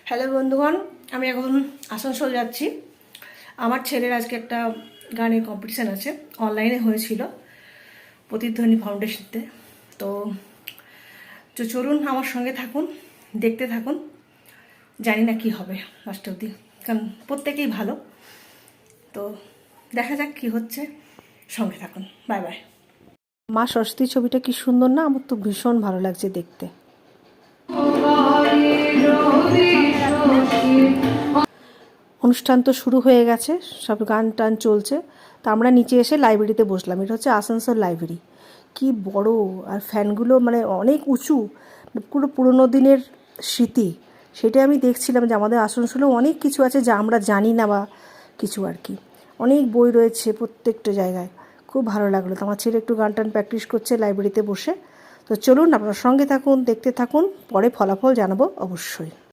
Hello বন্ধুগণ, আমি এখন আসানসোল যাচ্ছি। আমার ছেলের আজকে একটা গানের কম্পিটিশান আছে, অনলাইনে হয়েছিল প্রতিধ্বনি ফাউন্ডেশনতে। তো চলুন আমার সঙ্গে থাকুন, দেখতে থাকুন। জানি না কি হবে লাস্ট অবধি, কারণ প্রত্যেকেই ভালো। তো দেখা যাক কি হচ্ছে, সঙ্গে থাকুন। Bye bye. মা সরস্বতী ছবিটা কি সুন্দর না? আমার তো ভীষণ ভালো লাগছে দেখতে। অনুষ্ঠান তো শুরু হয়ে গেছে, সব গান টান চলছে। তো আমরা নিচে এসে লাইব্রেরিতে বসলাম। এটা হচ্ছে আসানসোল লাইব্রেরি। কি বড়, আর ফ্যানগুলো মানে অনেক উঁচু, পুরো পুরোনো দিনের স্মৃতি। সেটা আমি দেখছিলাম যে আমাদের আসানসোলেও অনেক কিছু আছে যা আমরা জানি না, বা কিছু আর কি। অনেক বই রয়েছে প্রত্যেকটা জায়গায়। খুব ভালো লাগলো। তো আমার ছেলে একটু গান টান প্র্যাকটিস করছে লাইব্রেরিতে বসে। তো চলুন আপনার সঙ্গে থাকুন, দেখতে থাকুন, পরে ফলাফল জানাবো অবশ্যই।